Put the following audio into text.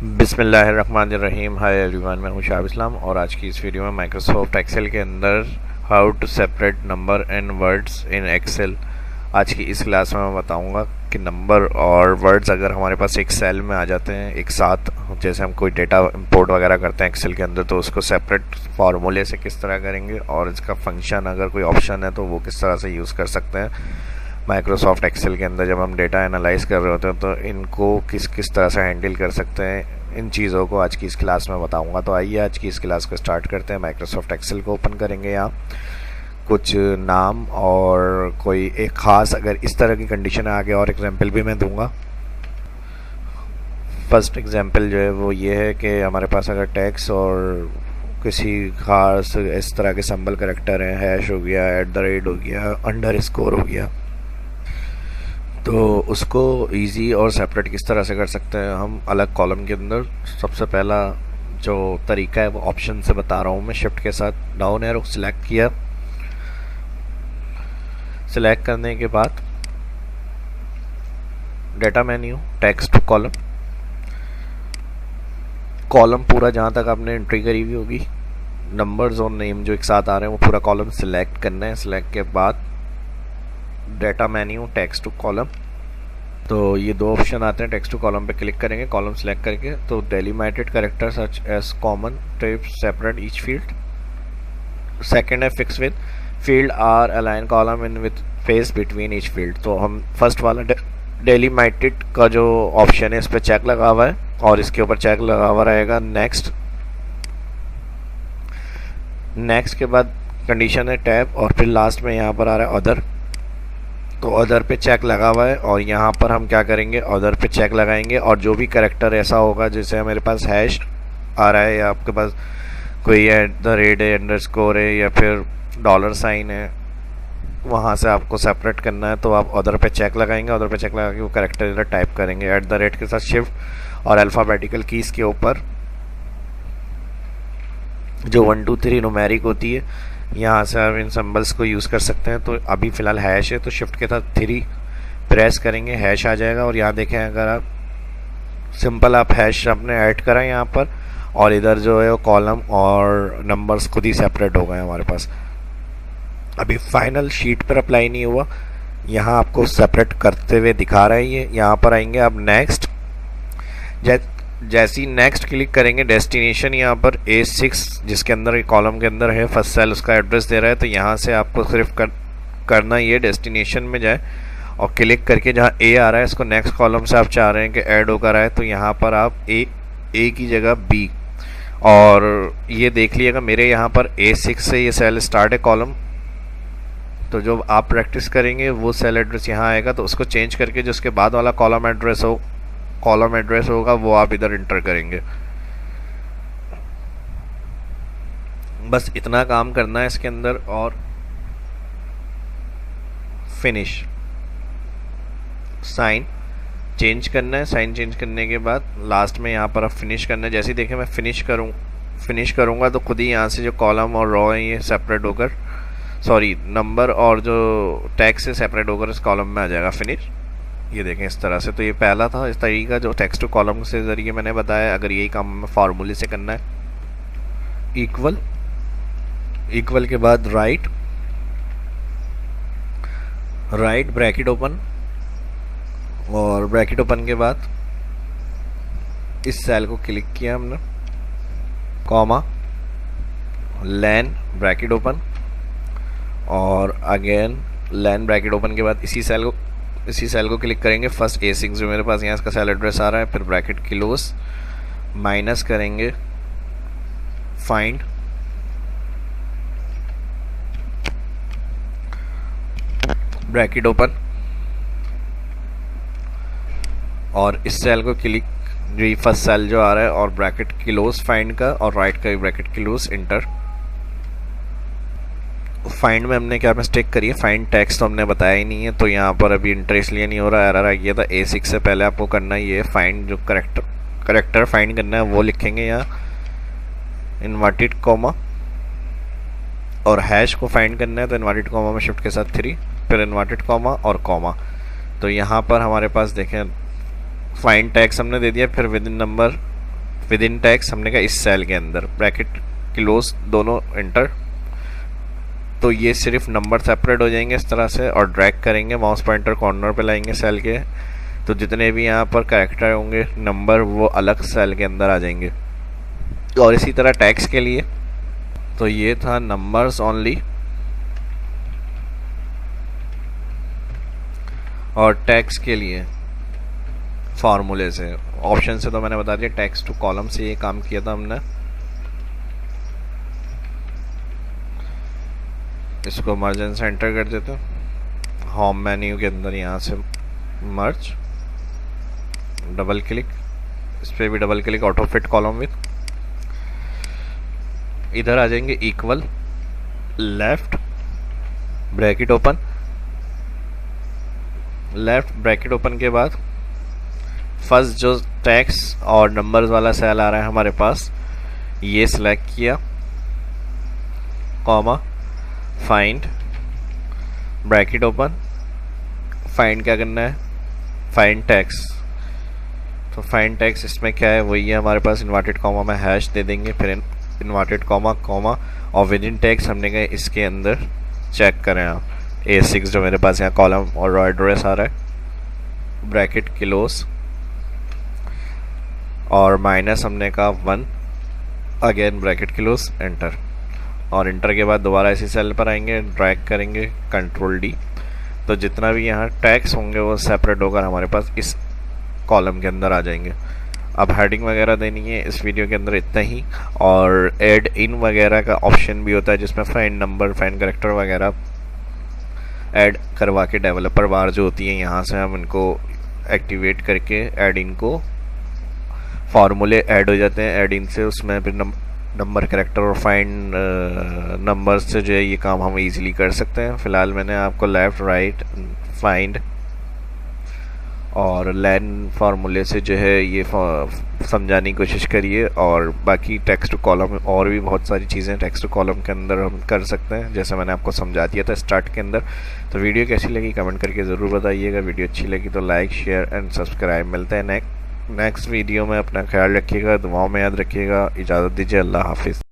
बिस्मिल्लाहिर्रहमानिर्रहीम। Hi everyone, मैं हूं शाह इस्लाम और आज की इस वीडियो में माइक्रोसॉफ्ट एक्सेल के अंदर how to separate number and words in Excel. आज की इस क्लास में मैं बताऊंगा कि नंबर और वर्ड्स अगर हमारे पास एक सेल में आ जाते हैं एक साथ, जैसे हम कोई डेटा इंपोर्ट वगैरह करते हैं एक्सेल के अंदर, तो उसको सेपरेट फार्मूले से किस तरह करेंगे और इसका फंक्शन अगर कोई ऑप्शन है तो वो किस तरह से यूज़ कर सकते हैं माइक्रोसॉफ्ट एक्सेल के अंदर जब हम डेटा एनालाइज कर रहे होते हैं, तो इनको किस किस तरह से हैंडल कर सकते हैं। इन चीज़ों को आज की इस क्लास में बताऊंगा। तो आइए आज की इस क्लास को स्टार्ट करते हैं। माइक्रोसॉफ्ट एक्सेल को ओपन करेंगे। यहाँ कुछ नाम और कोई एक ख़ास अगर इस तरह की कंडीशन है, आगे और एग्जांपल भी मैं दूंगा। फर्स्ट एग्जांपल जो है वो ये है कि हमारे पास अगर टैक्स और किसी खास इस तरह के सिंबल करेक्टर हैं, हैश हो गया, @ हो गया, अंडरस्कोर हो गया, तो उसको इजी और सेपरेट किस तरह से कर सकते हैं हम अलग कॉलम के अंदर। सबसे पहला जो तरीका है वो ऑप्शन से बता रहा हूँ मैं। शिफ्ट के साथ डाउन एरो सिलेक्ट किया। सिलेक्ट करने के बाद data menu, text to column, column पूरा जहाँ तक आपने एंट्री करी हुई होगी, नंबर्स और नेम जो एक साथ आ रहे हैं वो पूरा कॉलम सिलेक्ट करना है। सिलेक्ट के बाद data menu, text to column, तो ये दो ऑप्शन आते हैं। टेक्स्ट टू कॉलम पे क्लिक करेंगे, कॉलम सेलेक्ट करके तो delimited character such as common type separate each field. Second है fix with field are align column in with space between each field. तो हम फर्स्ट वाला डेलिमिटेड का जो ऑप्शन है इस पर चेक लगा हुआ है और इसके ऊपर चेक लगा हुआ रहेगा नेक्स्ट। नेक्स्ट के बाद कंडीशन है टैब और फिर लास्ट में यहाँ पर आ रहा है अदर, तो अदर पे चेक लगा हुआ है और यहाँ पर हम क्या करेंगे, अदर पे चेक लगाएंगे और जो भी कैरेक्टर ऐसा होगा, जैसे मेरे पास हैश आ रहा है या आपके पास कोई @ है, अंडरस्कोर है या फिर $साइन है, वहाँ से आपको सेपरेट करना है तो आप अदर पे चेक लगाएंगे। अदर पे चेक लगा के वो कैरेक्टर इधर टाइप करेंगे। @ के साथ शिफ्ट और अल्फ़ाबेटिकल कीज़ के ऊपर जो 1 2 3 न्यूमेरिक होती है, यहाँ से आप इन सिंबल्स को यूज़ कर सकते हैं। तो अभी फ़िलहाल हैश है तो शिफ्ट के साथ 3 प्रेस करेंगे, हैश आ जाएगा। और यहाँ देखें, अगर आप सिंपल आप हैश आपने ऐड करा है यहाँ पर और इधर जो है वो कॉलम और नंबर्स खुद ही सेपरेट हो गए हमारे पास। अभी फाइनल शीट पर अप्लाई नहीं हुआ, यहाँ आपको सेपरेट करते हुए दिखा रहा है ये। यहाँ पर आएंगे आप नेक्स्ट, जैसे ही नेक्स्ट क्लिक करेंगे डेस्टिनेशन यहाँ पर A6 जिसके अंदर कॉलम के अंदर है फर्स्ट सेल, उसका एड्रेस दे रहा है। तो यहाँ से आपको सिर्फ करना ये डेस्टिनेशन में जाए और क्लिक करके जहाँ A आ रहा है इसको नेक्स्ट कॉलम से आप चाह रहे हैं कि ऐड होकर आए, तो यहाँ पर आप A की जगह B, और ये देख लीजिएगा मेरे यहाँ पर A6 से ये सेल स्टार्ट है कॉलम। तो जो आप प्रैक्टिस करेंगे वो सेल एड्रेस यहाँ आएगा, तो उसको चेंज करके जो उसके बाद वाला कॉलम एड्रेस होगा वो आप इधर इंटर करेंगे। बस इतना काम करना है इसके अंदर और फिनिश। साइन चेंज करना है, साइन चेंज करने के बाद लास्ट में यहाँ पर आप फिनिश करना है। जैसे ही देखें मैं फिनिश करूँगा तो खुद ही यहाँ से जो कॉलम और रो है ये सेपरेट होकर, सॉरी नंबर और जो टेक्स्ट से सेपरेट होकर इस कॉलम में आ जाएगा फिनिश। ये देखें इस तरह से। तो ये पहला था इस तरीका जो टेक्स्ट टू कॉलम से ज़रिए मैंने बताया। अगर यही काम हमें फार्मूले से करना है, इक्वल के बाद राइट ब्रैकेट ओपन, और ब्रैकेट ओपन के बाद इस सेल को क्लिक किया हमने, कॉमा, लैन ब्रैकेट ओपन और अगेन लैन ब्रैकेट ओपन के बाद इसी सेल को क्लिक करेंगे। फर्स्ट A6 जो मेरे पास यहाँ इसका सेल एड्रेस आ रहा है, फिर ब्रैकेट क्लोज, माइनस करेंगे फाइंड, ब्रैकेट ओपन और इस सेल को क्लिक, जो फर्स्ट सेल जो आ रहा है, और ब्रैकेट क्लोज फाइंड का और राइट का भी ब्रैकेट क्लोज, इंटर। फाइंड में हमने क्या मिस्टेक करी है, फाइंड टेक्स्ट तो हमने बताया ही नहीं है, तो यहाँ पर अभी इंटर इसलिए नहीं हो रहा, एरर आ गया था। A6 से पहले आपको करना ये फाइंड, जो करेक्टर फाइंड करना है वो लिखेंगे यहाँ इन्वर्टेड कॉमा, और हैश को फाइंड करना है तो इन्वर्टेड कॉमा में शिफ्ट के साथ 3, फिर इन्वर्टेड कॉमा और कॉमा। तो यहाँ पर हमारे पास देखें फाइंड टैक्स हमने दे दिया, फिर with in number with in tax हमने कहा इस सेल के अंदर, ब्रैकेट क्लोज दोनों एंटर। तो ये सिर्फ नंबर सेपरेट हो जाएंगे इस तरह से, और ड्रैग करेंगे माउस पॉइंटर कॉर्नर पे लाएंगे सेल के, तो जितने भी यहाँ पर कैरेक्टर होंगे नंबर वो अलग सेल के अंदर आ जाएंगे। और इसी तरह टैक्स के लिए, तो ये था नंबर्स ओनली, और टैक्स के लिए फार्मूले से, ऑप्शन से तो मैंने बता दिया, टैक्स टू कॉलम से ये काम किया था हमने। इसको मर्ज से एंटर कर देते हैं होम मेन्यू के अंदर, यहाँ से मर्ज, डबल क्लिक, इस पर भी double click, auto fit column with, इधर आ जाएंगे equal, left bracket open, left bracket open के बाद फर्स्ट जो टैक्स और नंबर्स वाला सेल आ रहा है हमारे पास, ये सिलेक्ट किया, comma, find bracket open, find क्या करना है, फाइंड टैक्स। तो फाइंड टैक्स इसमें क्या है, वही है हमारे पास, इन्वर्टेड कॉमा में हैश दे देंगे, फिर इन्वर्टेड कॉमा कॉमा, और विद इन टैक्स हमने कहा इसके अंदर चेक करें आप, A6 जो मेरे पास यहाँ कॉलम और एड्रेस आ रहा है, ब्रैकेट क्लोज, और माइनस हमने कहा 1, अगेन ब्रैकेट क्लोज, एंटर। और इंटर के बाद दोबारा इसी सेल पर आएंगे, ड्रैग करेंगे कंट्रोल D, तो जितना भी यहाँ टैक्स होंगे वो सेपरेट होकर हमारे पास इस कॉलम के अंदर आ जाएंगे। अब हेडिंग वगैरह देनी है इस वीडियो के अंदर इतना ही, और ऐड इन वगैरह का ऑप्शन भी होता है जिसमें फाइंड नंबर, फाइंड कैरेक्टर वगैरह ऐड करवा के डेवलपर बार जो होती है यहाँ से हम इनको एक्टिवेट करके ऐड इन को फार्मूले ऐड हो जाते हैं, ऐड इन से उसमें फिर नंबर कैरेक्टर और फाइंड नंबर से जो है ये काम हम इजीली कर सकते हैं। फ़िलहाल मैंने आपको लेफ़्ट राइट फाइंड और लैन फार्मूले से जो है ये समझाने की कोशिश करिए, और बाकी टेक्स्ट टू कॉलम और भी बहुत सारी चीज़ें टेक्स्ट टू कॉलम के अंदर हम कर सकते हैं, जैसे मैंने आपको समझा दिया था स्टार्ट के अंदर। तो वीडियो कैसी लगी कमेंट करके ज़रूर बताइएगा, वीडियो अच्छी लगी तो लाइक शेयर एंड सब्सक्राइब। मिलते हैं नेक्स्ट वीडियो में, अपना ख्याल रखिएगा, दुआओं में याद रखिएगा, इजाज़त दीजिए, अल्लाह हाफिज़।